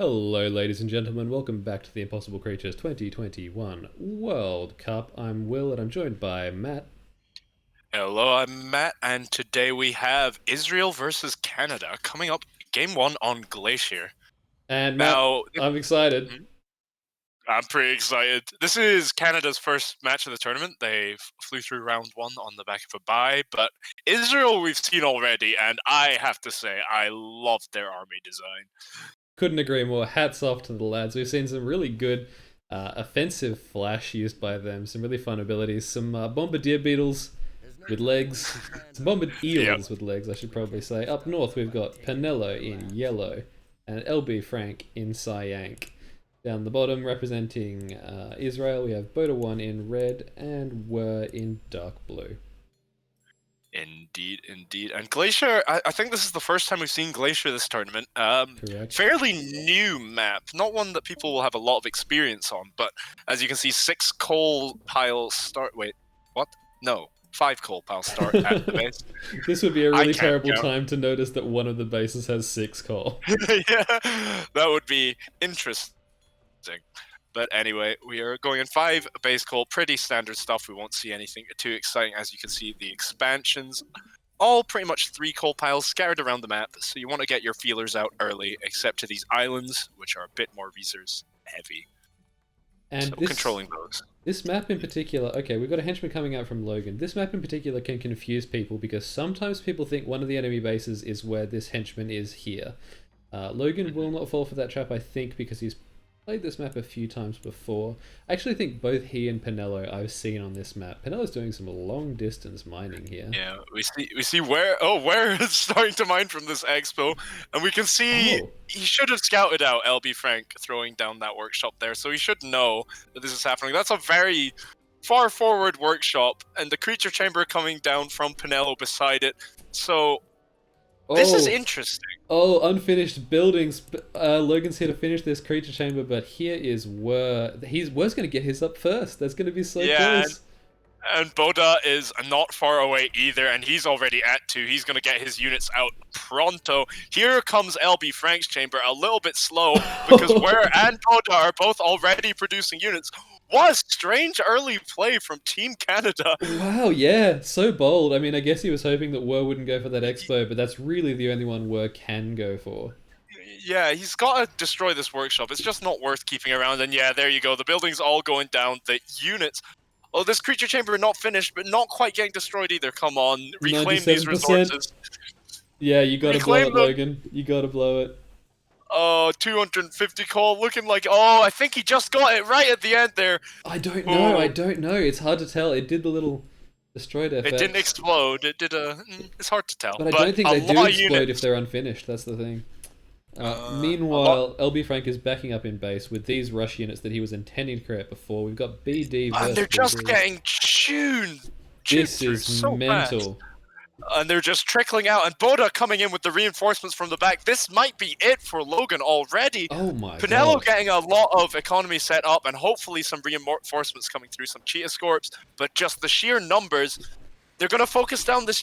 Hello, ladies and gentlemen. Welcome back to the Impossible Creatures 2021 World Cup. I'm Will, and I'm joined by Matt. Hello, I'm Matt, and today we have Israel versus Canada coming up game one on Glacier. And Matt, I'm excited. I'm pretty excited. This is Canada's first match of the tournament. They flew through round one on the back of a bye, but Israel we've seen already, and I have to say, I loved their army design. Couldn't agree more. Hats off to the lads. We've seen some really good offensive flash used by them, some really fun abilities, some bombardier beetles with legs, some eels with legs, I should probably say. Up north, we've got Penello in yellow and LB Frank in cyank. Down the bottom, representing Israel, we have Boda 1 in red and Were in dark blue. Indeed, indeed. And Glacier, I think this is the first time we've seen Glacier this tournament. Correct. Fairly new map, not one that people will have a lot of experience on, but as you can see, 6 coal piles start... Wait, what? No. 5 coal piles start at the base. This would be a really terrible time to notice that one of the bases has 6 coal. Yeah, that would be interesting. But anyway, we are going in 5 base coal, pretty standard stuff. We won't see anything too exciting. As you can see, the expansions, all pretty much 3 coal piles scattered around the map. So you want to get your feelers out early, except to these islands, which are a bit more resource heavy. And so controlling those. This map in particular, okay, we've got a henchman coming out from Logan. This map in particular can confuse people because sometimes people think one of the enemy bases is where this henchman is here. Logan will not fall for that trap, I think, because he's played this map a few times before. I actually think both he and Penello I've seen on this map. Penello's doing some long distance mining here. Yeah, we see where Ware is starting to mine from this expo, and we can see he should have scouted out LB Frank throwing down that workshop there, so he should know that this is happening. That's a very far forward workshop, and the creature chamber coming down from Penello beside it. So this is interesting. Oh, unfinished buildings. Logan's here to finish this creature chamber, but here is Were. Were's going to get his up first. That's going to be so close. And Boda is not far away either, and he's already at 2. He's going to get his units out pronto. Here comes LB Frank's chamber, a little bit slow, because Were and Boda are both already producing units. What a strange early play from Team Canada. Wow, yeah, so bold. I mean, I guess he was hoping that Were wouldn't go for that expo, but that's really the only one Were can go for. Yeah, he's got to destroy this workshop. It's just not worth keeping around. And yeah, there you go. The building's all going down. The units... Oh, this creature chamber not finished, but not quite getting destroyed either. Come on, reclaim 97%. These resources. Yeah, you gotta blow it, Logan. You gotta blow it. Oh, 250 coal, looking like... Oh, I think he just got it right at the end there. I don't know, I don't know. It's hard to tell. It did the little destroyed effect. It didn't explode. It did a... It's hard to tell. But I don't think they do explode if they're unfinished. That's the thing. Meanwhile, LB Frank is backing up in base with these rush units that he was intending to create before. We've got BD versus and they're just getting tuned. This is so mental. Fast. And they're just trickling out, and Boda coming in with the reinforcements from the back. This might be it for Logan already. Oh my god. Penello getting a lot of economy set up, and hopefully some reinforcements coming through, some Cheetah Scorps, but just the sheer numbers, they're going to focus down this...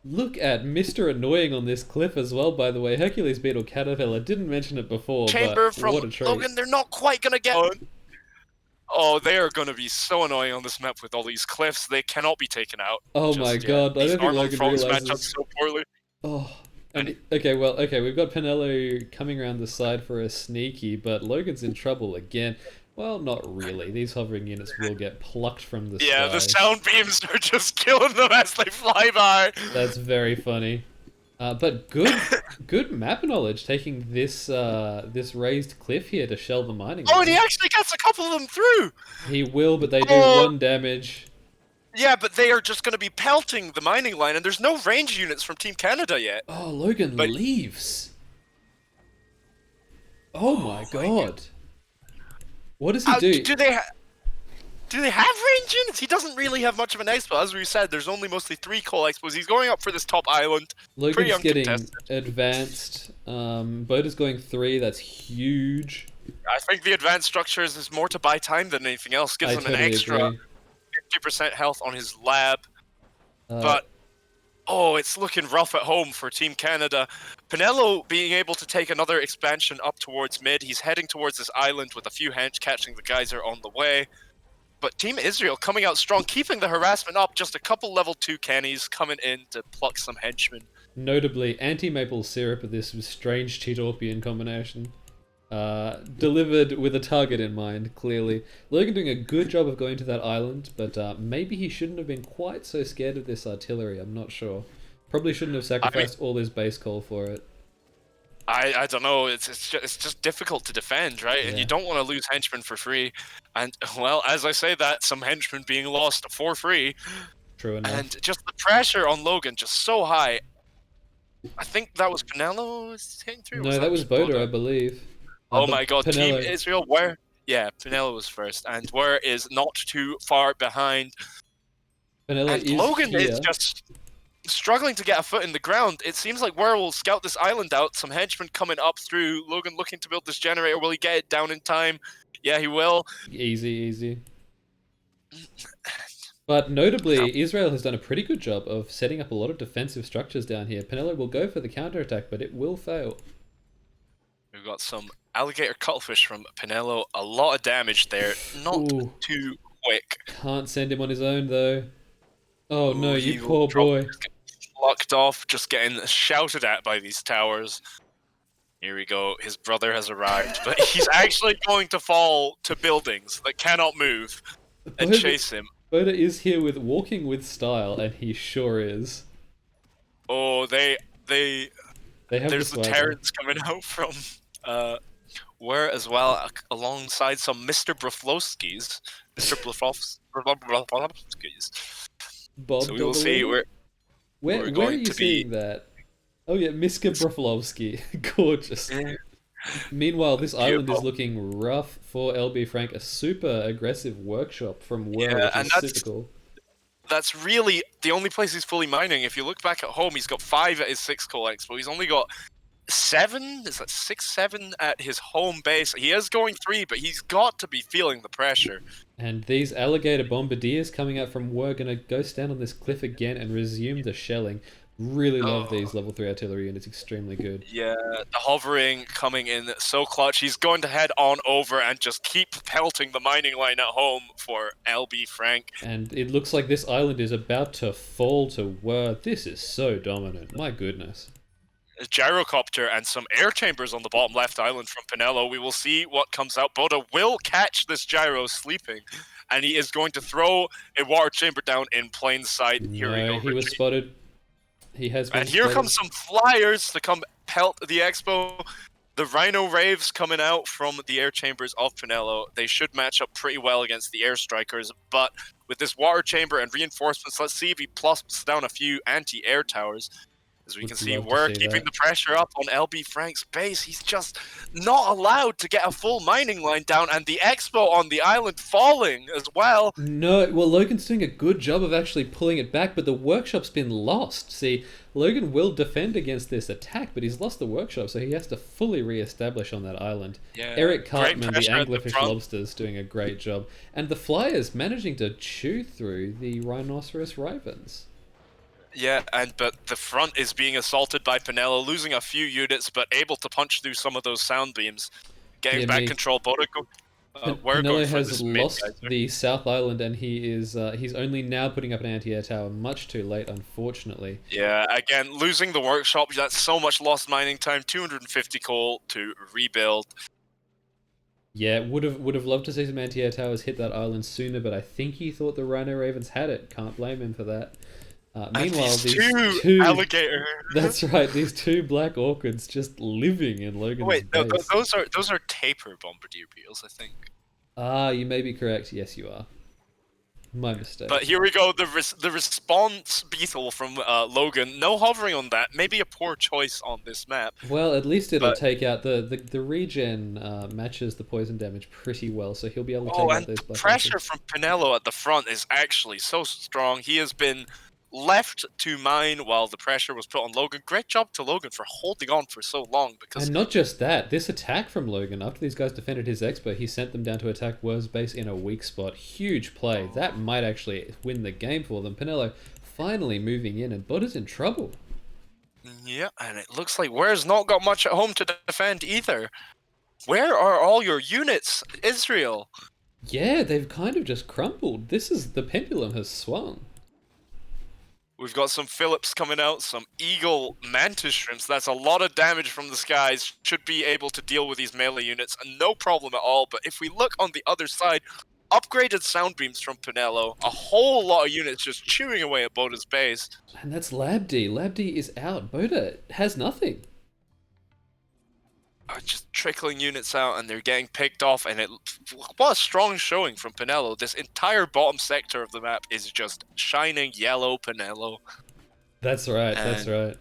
Look at Mr. Annoying on this cliff as well, by the way. Hercules Beetle Caterpillar, didn't mention it before, Chamber but from what a treat. Logan, they're not quite going to get on. Oh, they are going to be so annoying on this map with all these cliffs. They cannot be taken out. Oh my god, I don't think Logan realizes. Match up so poorly. Oh, and, okay, we've got Penello coming around the side for a sneaky, but Logan's in trouble again. Well, not really. These hovering units will get plucked from the sky. Yeah, the sound beams are just killing them as they fly by. That's very funny. But good map knowledge, taking this this raised cliff here to shell the mining. Oh, and he actually gets a couple of them through. He will, but they do 1 damage. Yeah, but they are just going to be pelting the mining line, and there's no range units from Team Canada yet. Oh, Logan leaves. Oh my god. What does he do? Do they have range units? He doesn't really have much of an expo. As we said, there's only mostly 3 coal expos. He's going up for this top island. Logan's getting advanced. Boda's going 3. That's huge. I think the advanced structures is more to buy time than anything else. Gives him an extra 50% health on his lab. But Oh, it's looking rough at home for Team Canada. Pinello being able to take another expansion up towards mid. He's heading towards this island with a few hench catching the geyser on the way. But Team Israel coming out strong, keeping the harassment up. Just a couple level 2 cannies coming in to pluck some henchmen. Notably, anti-maple syrup of this strange Cheetorpian combination. Delivered with a target in mind, clearly. Logan doing a good job of going to that island, but maybe he shouldn't have been quite so scared of this artillery, I'm not sure. Probably shouldn't have sacrificed all his base coal for it. I don't know, it's just difficult to defend, right? Yeah. And you don't want to lose henchmen for free. And, well, as I say that, some henchmen being lost for free. True enough. And just the pressure on Logan just so high. I think that was Pinello hitting through? No, that was Boda, I believe. Oh my god, Pinello. Team Israel, where? Yeah, Pinello was first, and where is not too far behind. Pinello And is Logan here. is just struggling to get a foot in the ground. It seems like Where will scout this island out, some henchmen coming up through. Logan looking to build this generator. Will he get it down in time? Yeah, he will. Easy. But notably, Israel has done a pretty good job of setting up a lot of defensive structures down here. Pinello will go for the counterattack, but it will fail. We've got some alligator cuttlefish from Pinello. A lot of damage there. Not too quick. Can't send him on his own, though. Oh no, you poor boy. Locked off, just getting shouted at by these towers. Here we go. His brother has arrived, but he's actually going to fall to buildings that cannot move and chase him. Boda is here with walking with style, and he sure is. Oh, they have there's the Terrans coming out from Where as well, alongside some Mr. Broflovskis. Mr. Broflovskis. Bob so we will see where are you seeing that? Oh yeah, Miska Broflovski. Gorgeous. Meanwhile, this island is looking rough for LB Frank. A super aggressive workshop from Where, which is super cool. That's really the only place he's fully mining. If you look back at home, he's got 5 at his 6 coal expo. He's only got 7? Is that 6, 7 at his home base? He is going 3, but he's got to be feeling the pressure. And these alligator bombardiers coming out from Were gonna go stand on this cliff again and resume the shelling. Really love these level 3 artillery units, extremely good. Yeah, the hovering coming in so clutch. He's going to head on over and just keep pelting the mining line at home for LB Frank. And it looks like this island is about to fall to Were. This is so dominant, my goodness. A gyrocopter and some air chambers on the bottom left island from Pinello. We will see what comes out. Boda will catch this gyro sleeping, and he is going to throw a water chamber down in plain sight. Here we go. He was spotted. He has been and here spotted. Comes some flyers to come pelt the expo. The Rhino Raves coming out from the air chambers of Pinello. They should match up pretty well against the air strikers, but with this water chamber and reinforcements, let's see if he pluses down a few anti-air towers. As we can see, we're keeping the pressure up on LB Frank's base. He's just not allowed to get a full mining line down, and the expo on the island falling as well. No, well, Logan's doing a good job of actually pulling it back, but the workshop's been lost. See, Logan will defend against this attack, but he's lost the workshop, so he has to fully re-establish on that island. Yeah, Eric Cartman, the Anglerfish Lobsters, doing a great job. And the Flyers managing to chew through the Rhinoceros Ravens. Yeah, but the front is being assaulted by Pinello, losing a few units, but able to punch through some of those sound beams, getting back control. Pinello has lost the South Island, and he's only now putting up an anti-air tower. Much too late, unfortunately. Yeah, again, losing the workshop. That's so much lost mining time. 250 coal to rebuild. Yeah, would have loved to see some anti-air towers hit that island sooner, but I think he thought the Rhino Ravens had it. Can't blame him for that. Meanwhile, these two alligator. That's right. These 2 black orchids just living in Logan's base. No, those are taper bombardier beetles, I think. You may be correct. Yes, you are. My mistake. But here we go. The response beetle from Logan. No hovering on that. Maybe a poor choice on this map. Well, at least it'll take out the regen matches the poison damage pretty well, so he'll be able to take out those black pressure orchids. from Pinello at the front is actually so strong. He has been left to mine while the pressure was put on Logan. Great job to Logan for holding on for so long. And not just that, this attack from Logan, after these guys defended his expo, he sent them down to attack Wer's base in a weak spot. Huge play. That might actually win the game for them. Pinello finally moving in, and Boda's in trouble. Yeah, and it looks like Ware's not got much at home to defend either. Where are all your units, Israel? Yeah, they've kind of just crumbled. The pendulum has swung. We've got some Phillips coming out, some Eagle Mantis Shrimps. That's a lot of damage from the skies. Should be able to deal with these melee units, no problem at all. But if we look on the other side, upgraded sound beams from Pinello, a whole lot of units just chewing away at Boda's base. And that's Labdi. Labdi is out. Boda has nothing. Just trickling units out, and they're getting picked off. And what a strong showing from Pinello. This entire bottom sector of the map is just shining yellow Pinello. That's right. That's right.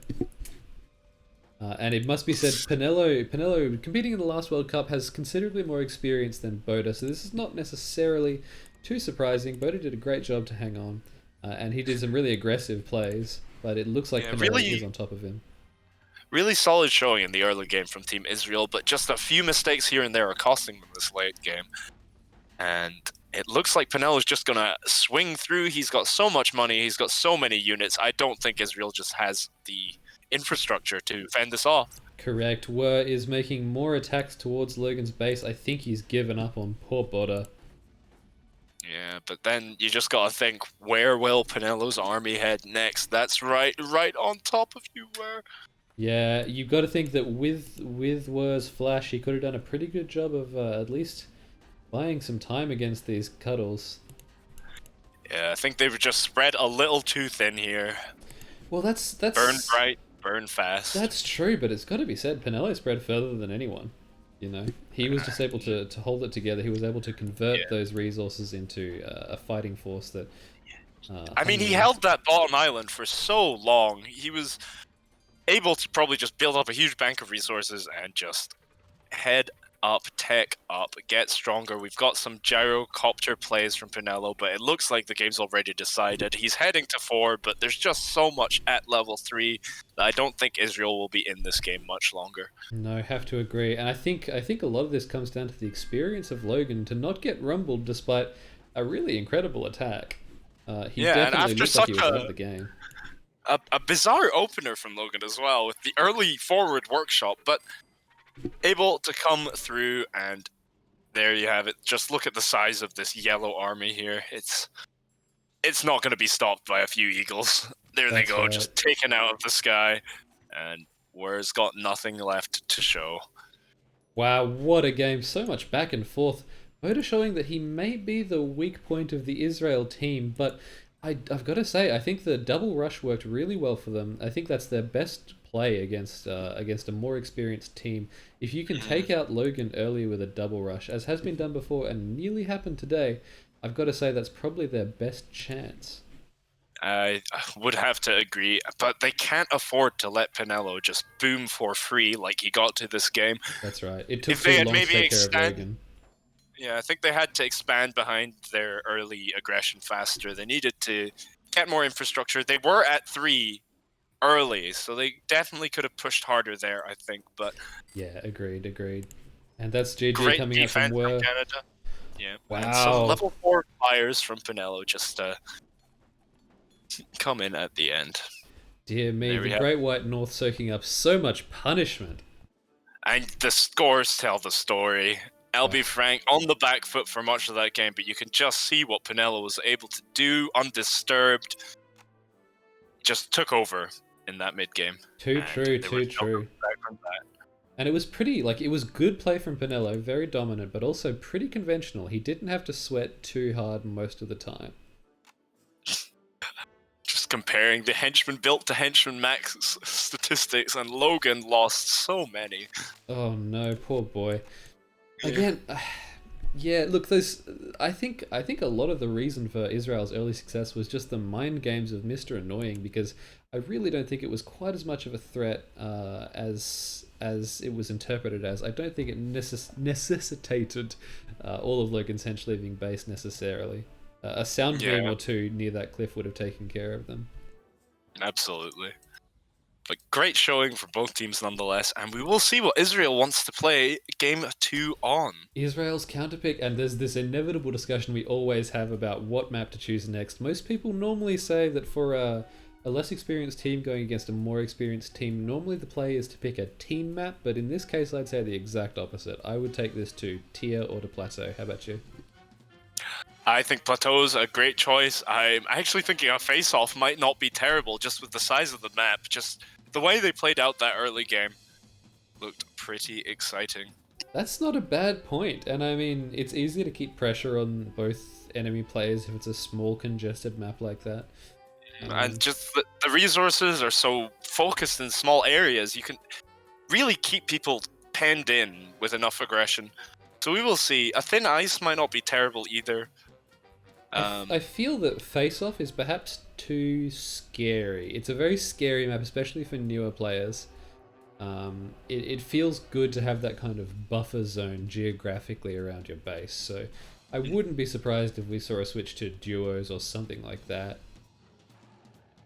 And it must be said, Pinello, competing in the last World Cup, has considerably more experience than Boda, so this is not necessarily too surprising. Boda did a great job to hang on, and he did some really aggressive plays, but it looks like Pinello is on top of him. Really solid showing in the early game from Team Israel, but just a few mistakes here and there are costing them this late game. And it looks like Pinello's just going to swing through. He's got so much money, he's got so many units. I don't think Israel just has the infrastructure to fend this off. Correct. Were is making more attacks towards Logan's base. I think he's given up on poor Boda. Yeah, but then you just gotta think, where will Pinello's army head next? That's right on top of you, Where. Yeah, you've got to think that with Wer's flash, he could have done a pretty good job of at least buying some time against these cuddles. Yeah, I think they've just spread a little too thin here. Well, that's burn bright, burn fast. That's true, but it's got to be said, Pinello spread further than anyone. You know, he was just able to hold it together. He was able to convert those resources into a fighting force that. I mean, he held that bottom island for so long. He was able to probably just build up a huge bank of resources and just head up, tech up, get stronger. We've got some gyrocopter plays from Pinello, but it looks like the game's already decided. He's heading to 4, but there's just so much at level 3 that I don't think Israel will be in this game much longer. No, have to agree. And I think a lot of this comes down to the experience of Logan to not get rumbled despite a really incredible attack. He definitely looked like he was out of the game. A bizarre opener from Logan as well, with the early forward workshop, but able to come through, and there you have it. Just look at the size of this yellow army here. It's not going to be stopped by a few eagles. There they go, just taken out of the sky, and Ware's got nothing left to show. Wow, what a game. So much back and forth. Boda showing that he may be the weak point of the Israel team, but I've got to say, I think the double rush worked really well for them. I think that's their best play against a more experienced team. If you can take out Logan early with a double rush, as has been done before and nearly happened today, I've got to say that's probably their best chance. I would have to agree, but they can't afford to let Pinello just boom for free like he got to this game. That's right. It took too long to take care of Logan. Yeah, I think they had to expand behind their early aggression faster. They needed to get more infrastructure. They were at 3 early, so they definitely could have pushed harder there, I think. But yeah, agreed. And that's GG coming out from Were. Canada. Yeah, wow. And some level 4 flyers from Pinello just come in at the end. Dear me, the Great White North soaking up so much punishment. And the scores tell the story. LB Frank on the back foot for much of that game, but you can just see what Pinello was able to do undisturbed. Just took over in that mid game. Too true. And it was it was good play from Pinello, very dominant, but also pretty conventional. He didn't have to sweat too hard most of the time. Just comparing the henchman built to henchman max statistics, and Logan lost so many. Oh no, poor boy. Again, yeah, look, I think a lot of the reason for Israel's early success was just the mind games of Mr. Annoying, because I really don't think it was quite as much of a threat as it was interpreted as. I don't think it necessitated all of Logan's hench leaving base necessarily. A sound beam or two near that cliff would have taken care of them. Absolutely. But great showing for both teams nonetheless, and we will see what Israel wants to play game 2 on. Israel's counterpick, and there's this inevitable discussion we always have about what map to choose next. Most people normally say that for a less experienced team going against a more experienced team, normally the play is to pick a team map, but in this case I'd say the exact opposite. I would take this to tier or to plateau. How about you? I think Plateau's a great choice. I'm actually thinking a face-off might not be terrible just with the size of the map. Just the way they played out that early game looked pretty exciting. That's not a bad point, and I mean, it's easy to keep pressure on both enemy players if it's a small congested map like that. And just the resources are so focused in small areas, you can really keep people penned in with enough aggression. So we will see. A thin ice might not be terrible either. I feel that Face-Off is perhaps too scary. It's a very scary map, especially for newer players. It feels good to have that kind of buffer zone geographically around your base, so I wouldn't be surprised if we saw a switch to duos or something like that.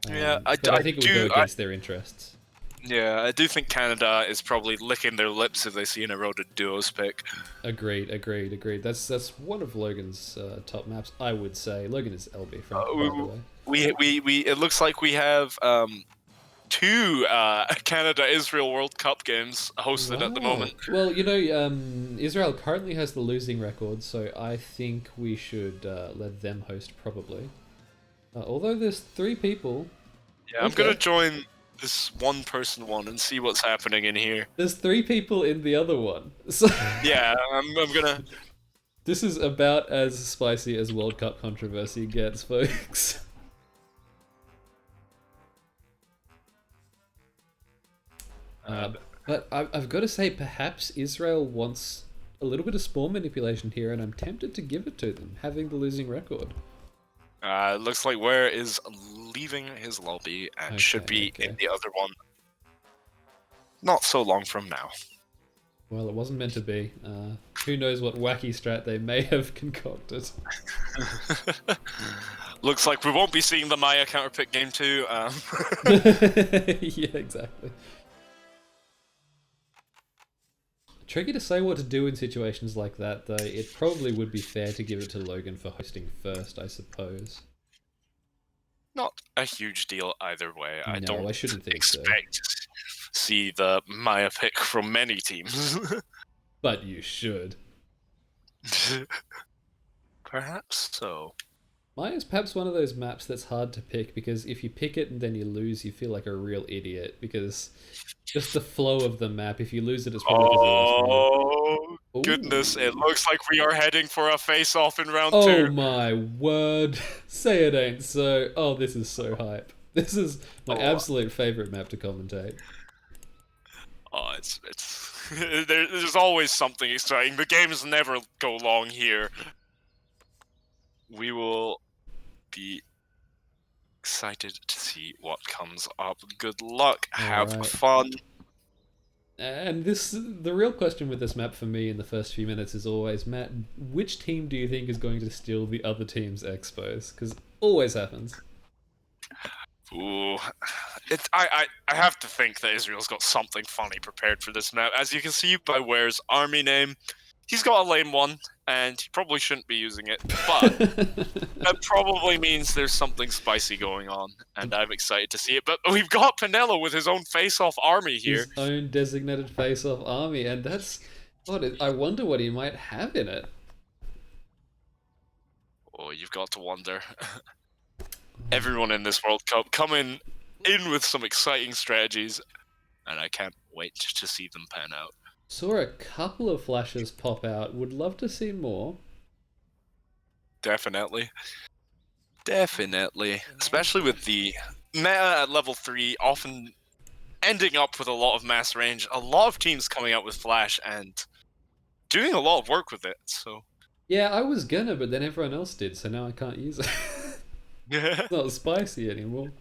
Yeah, I think it would go against their interests. Yeah, I do think Canada is probably licking their lips if they see an eroded duos pick. Agreed. That's one of Logan's top maps, I would say. Logan is LB, by the way. We it looks like we have two Canada-Israel World Cup games hosted at the moment. Well, you know, Israel currently has the losing record, so I think we should let them host probably. Although there's 3 people. Yeah, I'm gonna join this one-person one and see what's happening in here. There's 3 people in the other one. So yeah, I'm gonna... This is about as spicy as World Cup controversy gets, folks. But I've got to say, perhaps Israel wants a little bit of spawn manipulation here, and I'm tempted to give it to them, having the losing record. Looks like Ware is leaving his lobby and should be in the other one not so long from now. Well, it wasn't meant to be. Who knows what wacky strat they may have concocted. Looks like we won't be seeing the Maya counterpick game 2. Yeah, exactly. Tricky to say what to do in situations like that, though. It probably would be fair to give it to Logan for hosting first, I suppose. Not a huge deal either way. I shouldn't think expect to see the Maya pick from many teams. But you should. Perhaps so. Maya's perhaps one of those maps that's hard to pick, because if you pick it and then you lose, you feel like a real idiot, because just the flow of the map, if you lose it, it's probably oh goodness, it looks like we are heading for a face-off in round 2. Oh my word. Say it ain't so. Oh, this is so hype. This is my absolute favorite map to commentate. Oh, it's there's always something exciting. The games never go long here. We will be excited to see what comes up. Good luck. Have fun. And the real question with this map for me in the first few minutes is always, Matt, which team do you think is going to steal the other team's expos? Because it always happens. Ooh, I have to think that Israel's got something funny prepared for this map. As you can see by Ware's army name, he's got a lame one, and he probably shouldn't be using it, but that probably means there's something spicy going on, and I'm excited to see it. But we've got Pinello with his own face-off army here. His own designated face-off army, and that's... I wonder what he might have in it. Oh, you've got to wonder. Everyone in this World Cup coming in with some exciting strategies, and I can't wait to see them pan out. Saw a couple of flashes pop out. Would love to see more. Definitely. Especially with the meta at level 3 often ending up with a lot of mass range. A lot of teams coming out with flash and doing a lot of work with it. So yeah, I was gonna, but then everyone else did, so now I can't use it. It's not spicy anymore.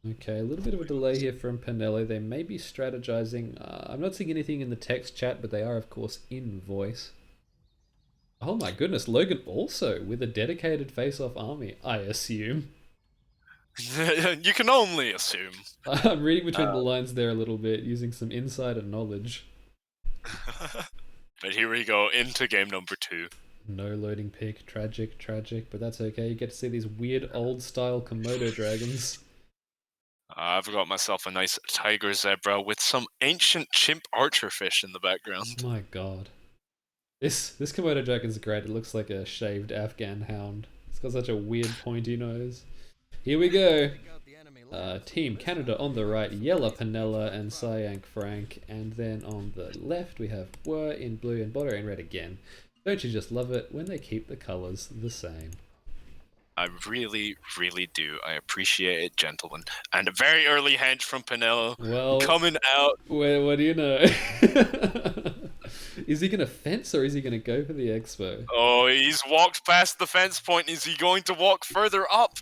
Okay, a little bit of a delay here from Pinello. They may be strategizing. I'm not seeing anything in the text chat, but they are, of course, in voice. Oh my goodness, Logan also with a dedicated face-off army, I assume. You can only assume. I'm reading between the lines there a little bit, using some insider knowledge. But here we go, into game number 2. No loading pick, tragic, but that's okay. You get to see these weird old-style Komodo dragons. I've got myself a nice tiger zebra with some ancient chimp archerfish in the background. My god. This Komodo dragon's great. It looks like a shaved Afghan hound. It's got such a weird pointy nose. Here we go. Team Canada on the right, Yella Panella and Cyank Frank. And then on the left we have Were in blue and Botter in red again. Don't you just love it when they keep the colours the same? I really, really do. I appreciate it, gentlemen. And a very early hench from Pinello. Well, coming out. What do you know? Is he going to fence or is he going to go for the expo? Oh, he's walked past the fence point. Is he going to walk further up?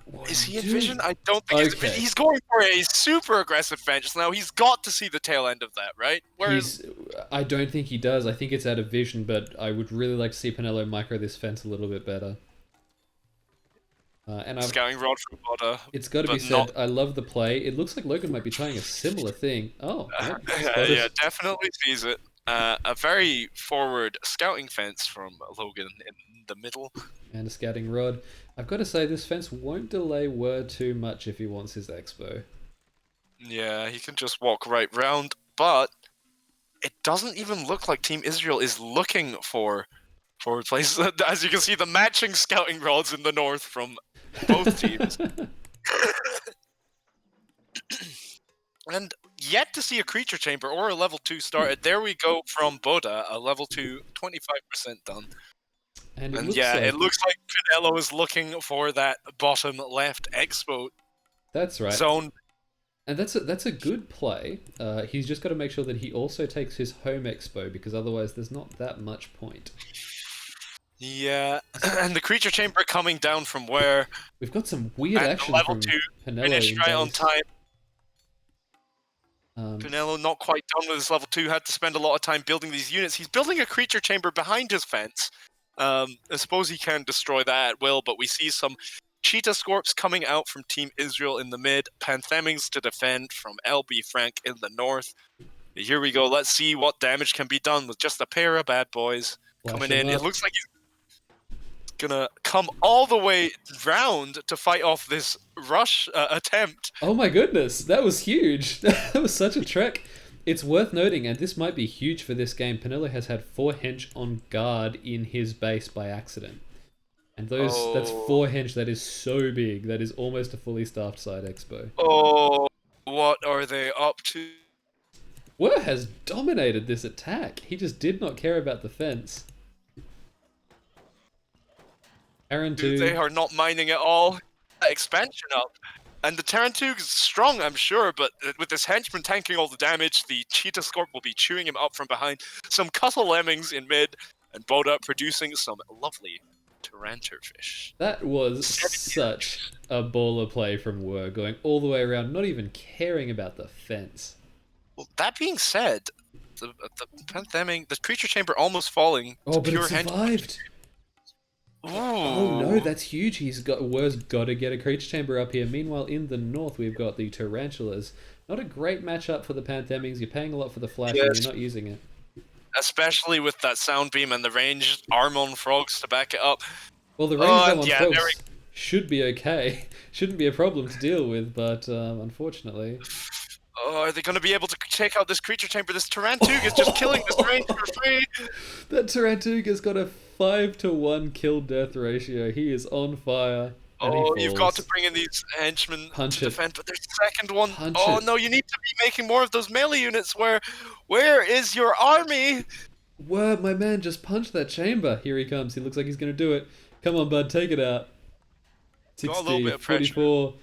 What is he in vision? I don't think okay. he's going for a super aggressive fence. Now, he's got to see the tail end of that, right? I don't think he does. I think it's out of vision, but I would really like to see Pinello micro this fence a little bit better. And Scouting rod from Botta. It's got to be said, I love the play. It looks like Logan might be trying a similar thing. Oh, yeah, definitely sees it. A very forward scouting fence from Logan in the middle. And a scouting rod. I've got to say, this fence won't delay Were too much if he wants his expo. Yeah, he can just walk right round, but it doesn't even look like Team Israel is looking for forward plays. As you can see, the matching scouting rods in the north from both teams. And yet to see a creature chamber or a level 2 started. There we go from Boda, a level 2, 25% done. And yeah, it looks like Pinello is looking for that bottom left expo. That's right. Zone. And that's a good play. He's just got to make sure that he also takes his home expo, because otherwise there's not that much point. Yeah, and the creature chamber coming down from where we've got some weird action level from 2 Pinello finished right on time. Pinello not quite done with his level 2, had to spend a lot of time building these units. He's building a creature chamber behind his fence. I suppose he can destroy that at will, but we see some Cheetah Scorps coming out from Team Israel in the mid, Panthermings to defend from LB Frank in the north. Here we go, let's see what damage can be done with just a pair of bad boys coming in. It looks like he's gonna come all the way round to fight off this rush attempt. Oh my goodness, that was huge. That was such a trek. It's worth noting, and this might be huge for this game, Pinello has had 4 hench on guard in his base by accident. And that's 4 hench, that is so big. That is almost a fully staffed side expo. Oh, what are they up to? Were has dominated this attack. He just did not care about the fence. Tarantug. They are not mining at all. Expansion up. And the Tarantug is strong, I'm sure, but with this henchman tanking all the damage, the Cheetah Scorp will be chewing him up from behind. Some Cuttle Lemmings in mid, and Boda producing some lovely Taranturfish. That was such a baller play from Were, going all the way around, not even caring about the fence. Well, that being said, the Pantherming, the creature chamber almost falling. Oh, but it survived. Oh no, that's huge. Were's got to get a creature chamber up here. Meanwhile, in the north, we've got the Tarantulas. Not a great matchup for the Panthermings. You're paying a lot for the flash, and you're not using it. Especially with that sound beam and the ranged Armon Frogs to back it up. Well, the ranged Armon Frogs should be okay. Shouldn't be a problem to deal with, but unfortunately. Oh, are they going to be able to take out this creature chamber? This Tarantug is just killing this range for free. That Tarantug has got a 5-to-1 kill-death ratio. He is on fire. Oh, you've got to bring in these henchmen to defend, but there's a second one. No, you need to be making more of those melee units. Where is your army? Where, my man just punched that chamber. Here he comes. He looks like he's going to do it. Come on, bud, take it out. 60, 44.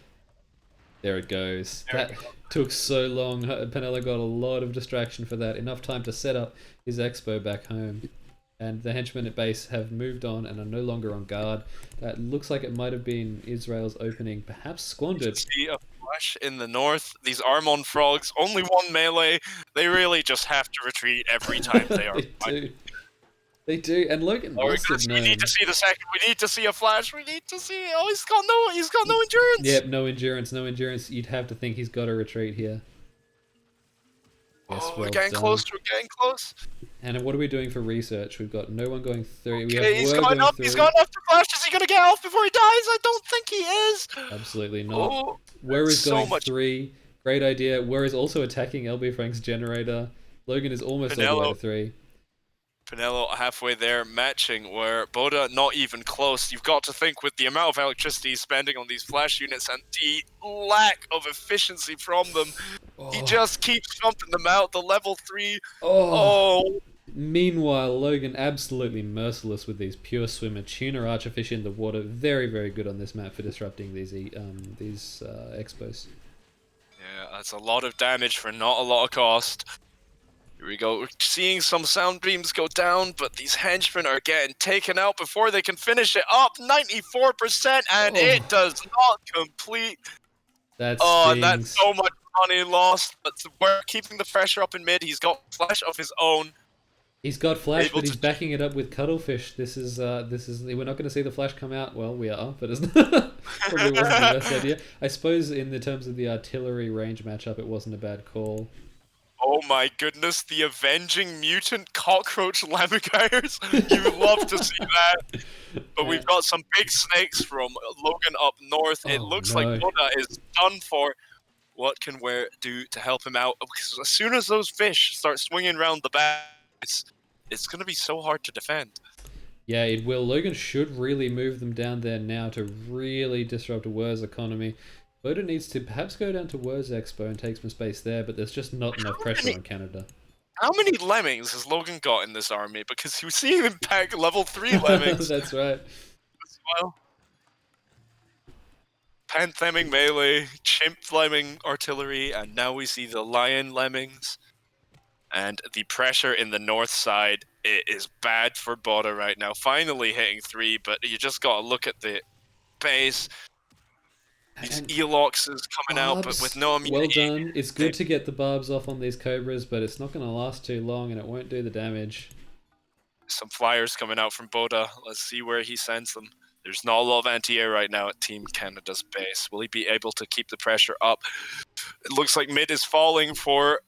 There it goes. That took so long. Pinello got a lot of distraction for that. Enough time to set up his expo back home. And the henchmen at base have moved on and are no longer on guard. That looks like it might have been Israel's opening, perhaps squandered. See a flash in the north. These Armon Frogs, only 1 melee. They really just have to retreat every time they are. They do. They do, and Logan must have We need known. to see the second. We need to see a flash. We need to see. Oh, he's got no endurance. Yep, no endurance, no endurance. You'd have to think he's got to retreat here. Yes, Oh, well we're getting done. close. We're getting close. And what are we doing for research? We've got no one going 3. We have Okay, he's Word gone going up. 3. He's gone up to flash. Is he gonna get off before he dies? I don't think he is. Absolutely not. Oh, Where is so going much. 3. Great idea. Where is also attacking LB Frank's generator. Logan is almost all the way to 3. Pinello halfway there, matching where Boda not even close. You've got to think with the amount of electricity he's spending on these flash units and the lack of efficiency from them, he just keeps pumping them out. The level 3. Oh. Meanwhile, Logan absolutely merciless with these pure swimmer tuner artificer in the water. Very, very good on this map for disrupting these expos. Yeah, that's a lot of damage for not a lot of cost. Here we go. We're seeing some sound beams go down, but these henchmen are getting taken out before they can finish it up. 94%, and it does not complete. That and that's so much money lost. But we're keeping the pressure up in mid. He's got flash of his own. He's got flash, but he's backing it up with cuttlefish. This is. We're not going to see the flash come out. Well, we are, but it's probably wasn't the best idea. I suppose in the terms of the artillery range matchup, it wasn't a bad call. Oh my goodness, the avenging mutant cockroach lammergeiers. You love to see that. But we've got some big snakes from Logan up north. It looks like Boda is done for. What can Ware do to help him out? Because as soon as those fish start swinging around the back, it's going to be so hard to defend. Yeah, it will. Logan should really move them down there now to really disrupt Ware's economy. Boda needs to perhaps go down to Ware's Expo and take some space there, but there's just not enough pressure on Canada. How many lemmings has Logan got in this army? Because you see him pack level 3 lemmings. That's right. As well. Panth-lemming melee, chimp-lemming artillery, and now we see the lion lemmings. And the pressure in the north side, it is bad for Boda right now. Finally hitting 3, but you just got to look at the base. These Elox is coming out, but with no immunity. Well done. It's good to get the barbs off on these Cobras, but it's not going to last too long, and it won't do the damage. Some flyers coming out from Boda. Let's see where he sends them. There's not a lot of anti-air right now at Team Canada's base. Will he be able to keep the pressure up? It looks like mid is falling for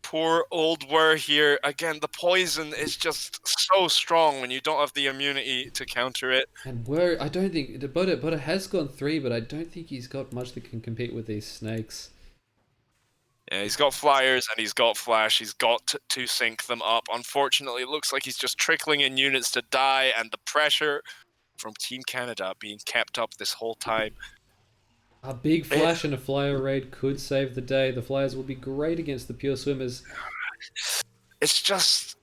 poor old Ware here. Again, the poison is just so strong when you don't have the immunity to counter it. And Ware, I don't think... Boda has gone 3, but I don't think he's got much that can compete with these snakes. Yeah, he's got flyers and he's got flash. He's got to sync them up. Unfortunately, it looks like he's just trickling in units to die, and the pressure from Team Canada being kept up this whole time. A big flash and a flyer raid could save the day. The flyers will be great against the pure swimmers. It's just,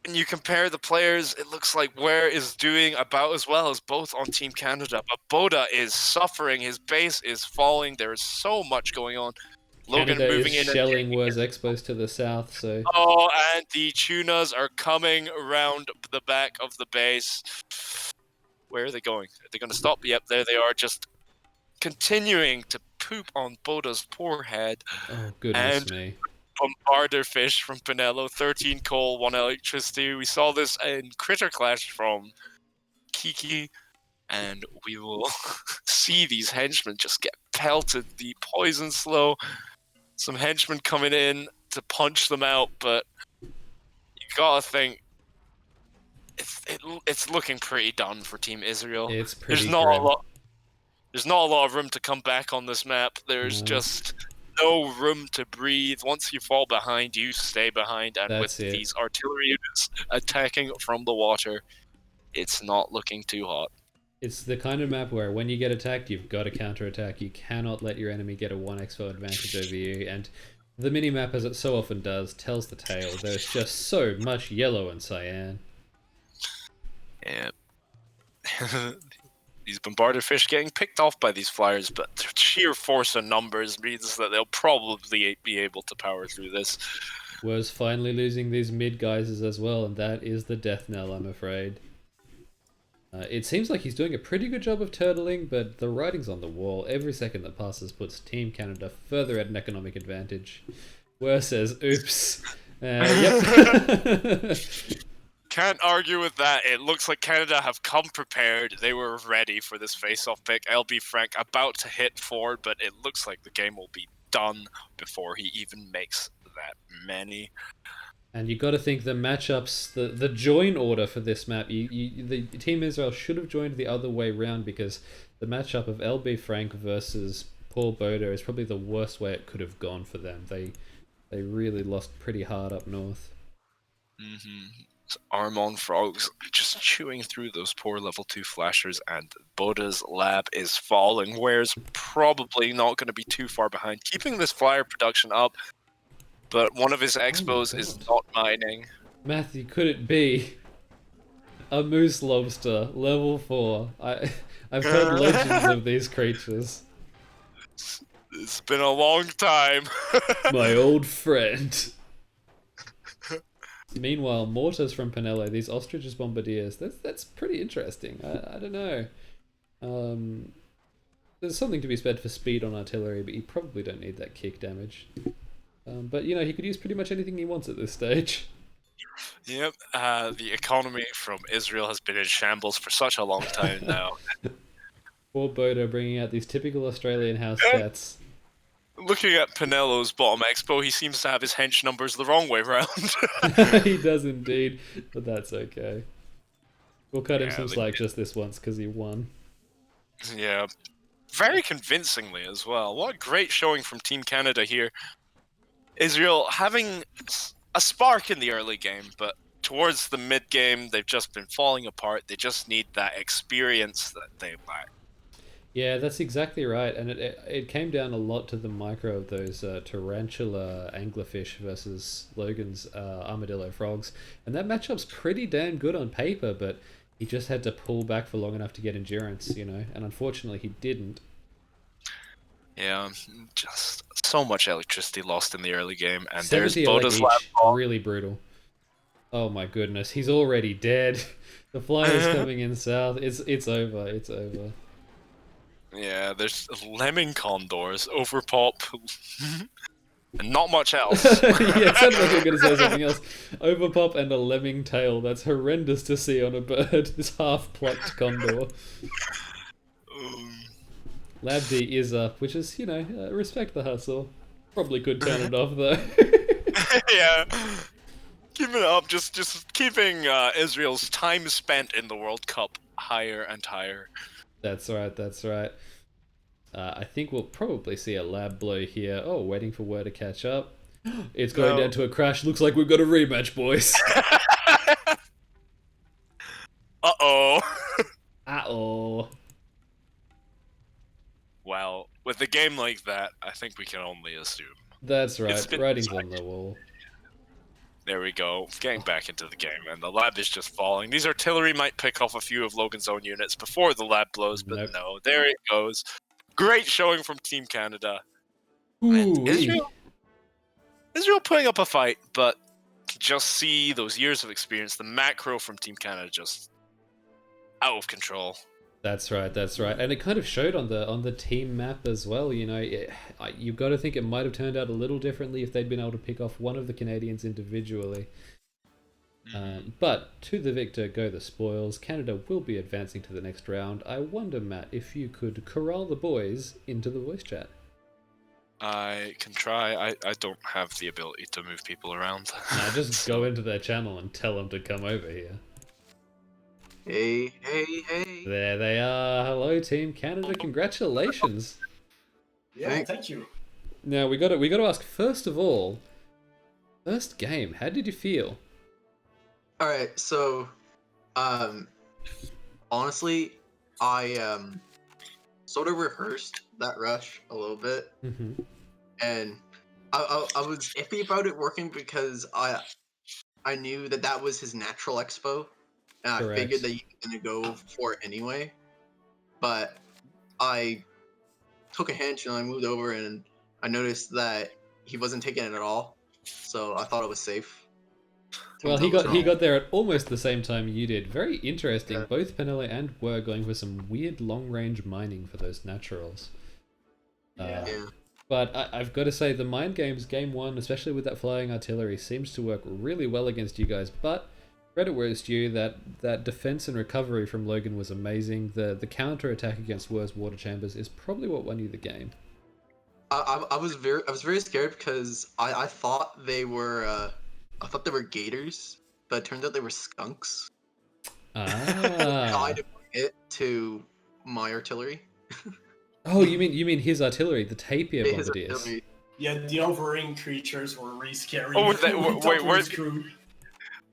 when you compare the players, it looks like Ware is doing about as well as both on Team Canada. But Boda is suffering. His base is falling. There is so much going on. Logan Canada moving is in shelling Ware's expos to the south. So. Oh, and the tunas are coming around the back of the base. Where are they going? Are they going to stop? Yep, there they are. Just continuing to poop on Boda's poor head. Oh, goodness me. Bombarder fish from Pinello, 13 coal, 1 electricity. We saw this in Critter Clash from Kiki, and we will see these henchmen just get pelted. The poison slow. Some henchmen coming in to punch them out, but you gotta think it's looking pretty done for Team Israel. It's pretty There's not a lot of room to come back on this map. There's just no room to breathe. Once you fall behind, you stay behind. And with these artillery units attacking from the water, it's not looking too hot. It's the kind of map where when you get attacked, you've got to counterattack. You cannot let your enemy get a 1 expo advantage over you. And the minimap, as it so often does, tells the tale. There's just so much yellow and cyan. Yeah. These bombarded fish getting picked off by these flyers, but the sheer force of numbers means that they'll probably be able to power through this. Ware's finally losing these mid geysers as well, and that is the death knell, I'm afraid. It seems like he's doing a pretty good job of turtling, but the writing's on the wall. Every second that passes puts Team Canada further at an economic advantage. Ware says, oops. Yep. Can't argue with that. It looks like Canada have come prepared. They were ready for this face-off pick. LB Frank about to hit forward, but it looks like the game will be done before he even makes that many. And you got to think the matchups, the join order for this map. The Team Israel should have joined the other way round, because the matchup of LB Frank versus Paul Boda is probably the worst way it could have gone for them. They really lost pretty hard up north. Armon Frogs just chewing through those poor level 2 flashers, and Boda's lab is falling. Ware's probably not going to be too far behind, keeping this flyer production up, but one of his expos is not mining. Matthew, could it be a moose lobster, level 4? I've heard legends of these creatures. It's been a long time. My old friend. Meanwhile, mortars from Pinello, these ostriches bombardiers, that's pretty interesting. I don't know. There's something to be said for speed on artillery, but you probably don't need that kick damage. But, you know, he could use pretty much anything he wants at this stage. Yep, the economy from Israel has been in shambles for such a long time now. Poor Boda bringing out these typical Australian house stats. Looking at Pinello's bottom expo, he seems to have his hench numbers the wrong way round. He does indeed, but that's okay. We'll cut him some slack just this once because he won. Yeah, very convincingly as well. What a great showing from Team Canada here. Israel having a spark in the early game, but towards the mid game, they've just been falling apart. They just need that experience that they lack. Yeah, that's exactly right, and it came down a lot to the micro of those tarantula anglerfish versus Logan's armadillo frogs, and that matchup's pretty damn good on paper, but he just had to pull back for long enough to get endurance, you know, and unfortunately he didn't. Yeah, just so much electricity lost in the early game, and there's 70 Boda's each, lab ball. really brutal. Oh my goodness, he's already dead. The flyer's coming in south. It's over. It's over. Yeah, there's lemming condors, overpop, and not much else. Yeah, it sounded like you were going to say something else. Overpop and a lemming tail. That's horrendous to see on a bird. This half-plucked condor. Lab D is up, which is, you know, respect the hustle. Probably could turn it off, though. Yeah. Keeping it up, just keeping Israel's time spent in the World Cup higher and higher. That's right, that's right. I think we'll probably see a lab blow here. Oh, waiting for Word to catch up. It's going down to a crash. Looks like we've got a rematch, boys. Uh-oh. Uh-oh. Well, with a game like that, I think we can only assume. That's right, writing's on the wall. There we go, getting back into the game, and the lab is just falling. These artillery might pick off a few of Logan's own units before the lab blows, but no, there it goes. Great showing from Team Canada. And Israel putting up a fight, but just see those years of experience, the macro from Team Canada just out of control. That's right, that's right. And it kind of showed on the team map as well, you know. You've got to think it might have turned out a little differently if they'd been able to pick off one of the Canadians individually. But to the victor go the spoils. Canada will be advancing to the next round. I wonder, Matt, if you could corral the boys into the voice chat. I can try. I don't have the ability to move people around. Nah, just go into their channel and tell them to come over here. Hey, hey, hey. There they are. Hello, Team Canada. Congratulations. Yeah, thank you. Now, we got to ask, first of all, first game, how did you feel? All right, so honestly, I sort of rehearsed that rush a little bit. Mm-hmm. And I was iffy about it working because I knew that was his natural expo. And I figured that you were going to go for it anyway. But I took a hinge and I moved over and I noticed that he wasn't taking it at all. So I thought it was safe. Well, he got there at almost the same time you did. Very interesting. Yeah. Both Penele and were going for some weird long-range mining for those naturals. Yeah. But I've got to say, the mind games, game one, especially with that flying artillery, seems to work really well against you guys. But credit where it's due. That defense and recovery from Logan was amazing. The counter attack against Wur's water chambers is probably what won you the game. I was very scared because I thought they were gators, but it turns out they were skunks. Kind of hit to my artillery. Oh, you mean his artillery, the tapir bombardiers? Yeah, the hovering creatures were really scary. Oh,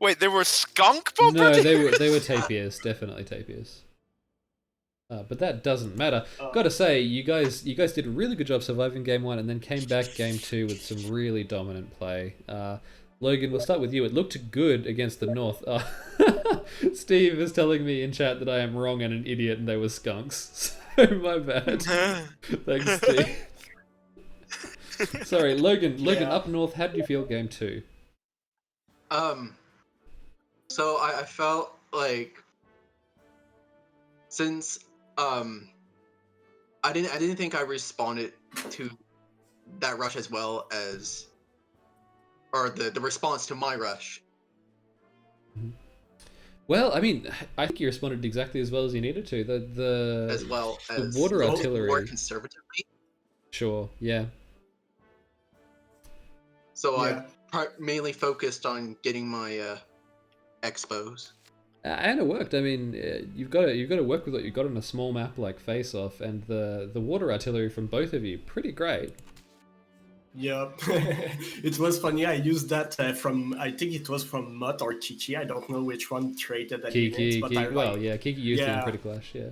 wait, they were skunk bombardiers? No, they were tapirs, definitely tapirs. But that doesn't matter. Gotta say, you guys did a really good job surviving game 1 and then came back game 2 with some really dominant play. Logan, we'll start with you. It looked good against the North. Steve is telling me in chat that I am wrong and an idiot and they were skunks. So my bad. Thanks, Steve. Sorry, Logan, up north, how did you feel game 2? So I felt like since I didn't think I responded to that rush as well as, or the response to my rush. Well, I mean, I think you responded exactly as well as you needed to. As well as the water artillery. More conservatively. Sure, yeah. So I mainly focused on getting my expos. And it worked. I mean, you've got to work with what you've got on a small map like Face Off, and the water artillery from both of you, pretty great. Yep, it was funny. I used that from, I think it was from Mutt or Kiki. I don't know which one traded that. Kiki, Kiki used it in Critical Clash, yeah.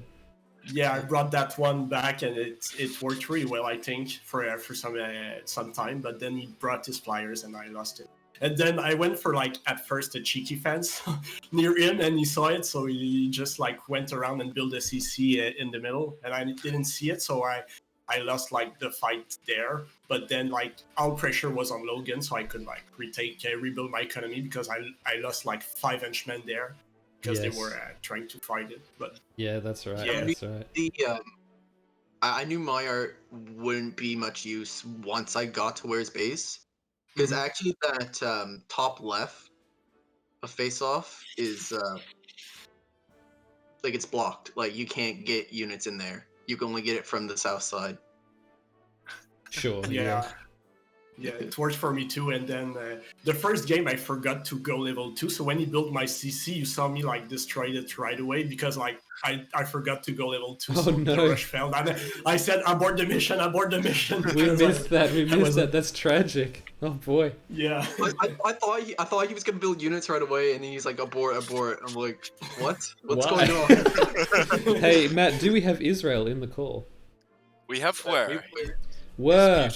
Yeah, I brought that one back and it worked really well, I think, for some time. But then he brought his flyers and I lost it. And then I went for at first a cheeky fence near him, and he saw it, so he just went around and built a CC in the middle, and I didn't see it, so I lost the fight there. But then all pressure was on Logan, so I could rebuild my economy because I lost 5 henchmen there because they were trying to fight it. But yeah, that's right. Yeah, that's right. I knew my art wouldn't be much use once I got to Wur's base. Because actually that top left of Face Off is it's blocked. You can't get units in there. You can only get it from the south side. Sure. Yeah, it worked for me too. And then the first game I forgot to go level 2. So when he built my CC, you saw me destroyed it right away because I forgot to go level 2. So the rush failed. And I said abort the mission. We missed that. That's tragic. Oh boy. Yeah. I thought he was gonna build units right away, and he's like abort. I'm like, what? What's Why? going on? Hey Matt, do we have Israel in the call? We have where? Where?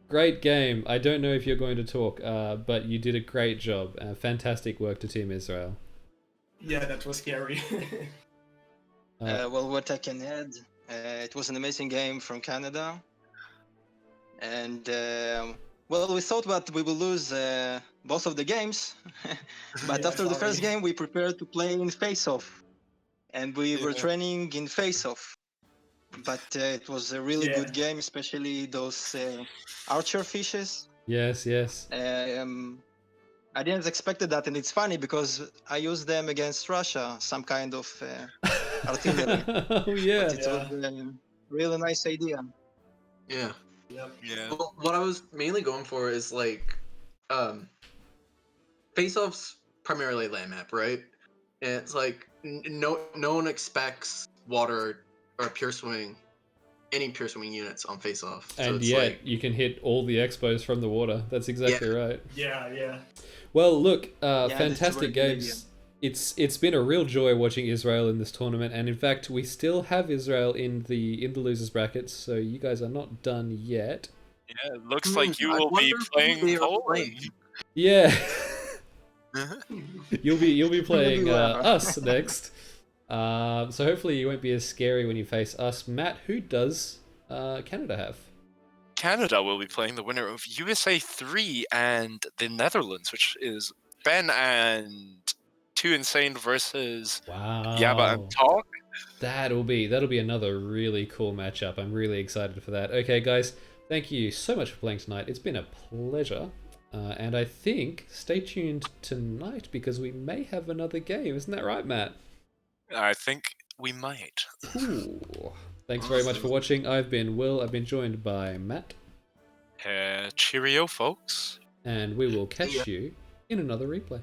Great game. I don't know if you're going to talk, but you did a great job. Fantastic work to Team Israel. Yeah, that was scary. Well, what I can add, it was an amazing game from Canada. And, well, we thought that we will lose both of the games. But after the first game, we prepared to play in Face-Off. And we were training in Face-Off. But it was a really good game, especially those archer fishes. Yes. I didn't expect that, and it's funny because I used them against Russia, some kind of artillery. Oh yeah. But it was a really nice idea. Yeah. Yep. Yeah. Well, what I was mainly going for is Face Off's primarily land map, right? And it's no one expects water or any pure swimming units on Face Off. So and yet you can hit all the expos from the water. That's exactly right. Yeah. Well, look, fantastic games. It's been a real joy watching Israel in this tournament, and in fact, we still have Israel in the losers brackets, so you guys are not done yet. Yeah, it looks like you will be playing Poland. Yeah. You'll be playing us next. So hopefully you won't be as scary when you face us. Matt, who does Canada have? Canada will be playing the winner of USA 3 and the Netherlands, which is Ben and Too Insane versus Yaba and Talk. That'll be another really cool matchup. I'm really excited for that. Okay, guys, thank you so much for playing tonight. It's been a pleasure. And I think stay tuned tonight because we may have another game. Isn't that right, Matt? I think we might. Cool. Thanks very much for watching. I've been Will. I've been joined by Matt. Cheerio, folks. And we will catch you in another replay.